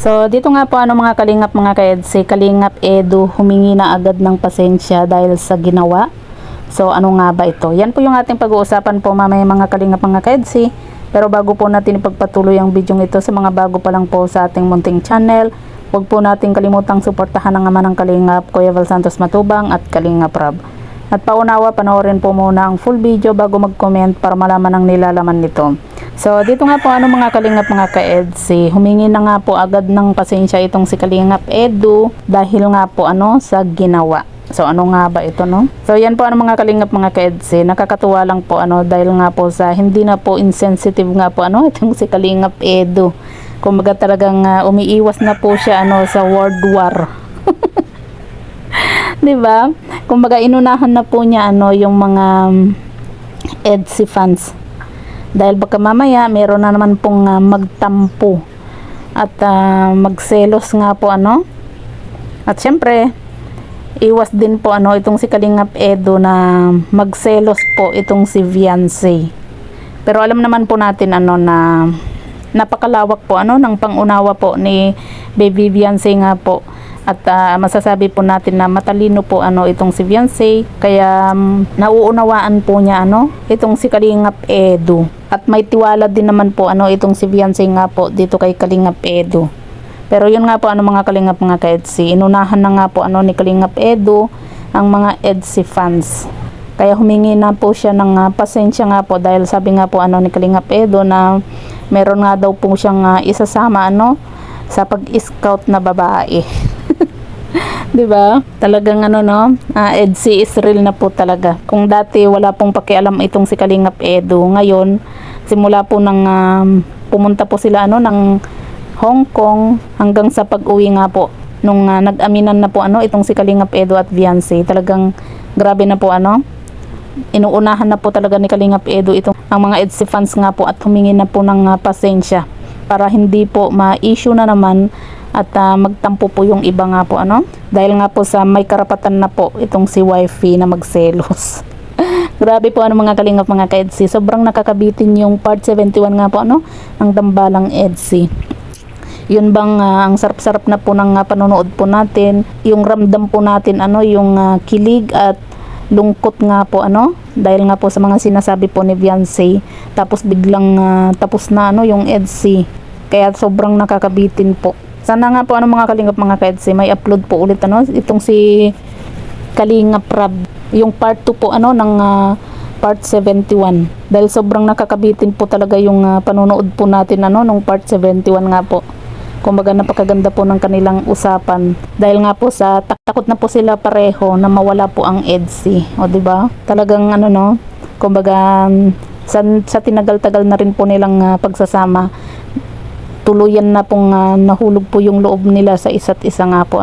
So dito nga po mga kalingap mga ka-EDSI, Kalingap Edu humingi na agad ng pasensya dahil sa ginawa. So ano nga ba ito? Yan po yung ating pag-uusapan po mamaya mga kalingap mga ka-EDSI. Pero bago po natin ipagpatuloy ang video ito, sa mga bago pa lang po sa ating munting channel, huwag po natin kalimutang suportahan ang ama ng Kalingap, Kuya Val Santos Matubang at Kalingap Rab. At paunawa, panoorin po muna ang full video bago mag-comment para malaman ang nilalaman nito. So dito nga po mga kalingap mga ka-EDSI, humingi na nga po agad ng pasensya itong si Kalingap Edu dahil nga po sa ginawa. So ano nga ba ito So yan po mga kalingap mga ka-EDSI, nakakatuwa lang po dahil nga po sa hindi na po insensitive nga po itong si Kalingap Edu. Kumbaga talagang umiiwas na po siya sa world war. 'Di ba? Kumbaga inunahan na po niya yung mga EDSI fans. Dahil baka mamaya meron na naman pong magtampo at magselos nga po At syempre, iwas din po itong si Kalingap Edu na magselos po itong si Viancy. Pero alam naman po natin na napakalawak po ng pangunawa po ni Baby Viancy nga po. At masasabi po natin na matalino po itong si Viancy, kaya nauunawaan po niya itong si Kalingap Edu. At may tiwala din naman po itong si Viancy nga po dito kay Kalingap Edu. Pero yun nga po mga kalingap mga ka-EDSI, inunahan na nga po ni Kalingap Edu ang mga EDSI fans. Kaya humingi na po siya ng pasensya nga po dahil sabi nga po ni Kalingap Edu na meron nga daw po siyang isasama sa pag-scout na babae. 'Di ba? Talagang EDSI is real na po talaga. Kung dati wala pong pakialam itong si Kalingap Edu, ngayon simula po nang pumunta po sila ng Hong Kong hanggang sa pag-uwi nga po nung nag-aminan na po itong si Kalingap Edu at Viancy, talagang grabe na po inuunahan na po talaga ni Kalingap Edu itong ang mga EDSI fans nga po at humingi na po ng pasensya para hindi po ma-issue na naman at magtampo po yung iba nga po dahil nga po sa may karapatan na po itong si wifey na magselos. Grabe po mga kalingap mga ka-EDSI, sobrang nakakabitin yung part 71 nga po ng Dambalang EDSI. Yun bang ang sarap-sarap na po ng panonood po natin, yung ramdam po natin yung kilig at lungkot nga po dahil nga po sa mga sinasabi po ni Viancy, tapos biglang tapos na yung EDSI, kaya sobrang nakakabitin po. Sana nga po mga kalingap mga ka-EDSI, may upload po ulit itong si Kalingap Rab, yung part 2 po ng part 71, dahil sobrang nakakabitin po talaga yung panonood po natin nung part 71 nga po. Kumbaga napakaganda po ng kanilang usapan dahil nga po sa takot na po sila pareho na mawala po ang EDSI. O di ba? Talagang kumbaga sa tinagal-tagal na rin po nilang pagsasama, tuluyan na pong nahulog po yung loob nila sa isa't isa nga po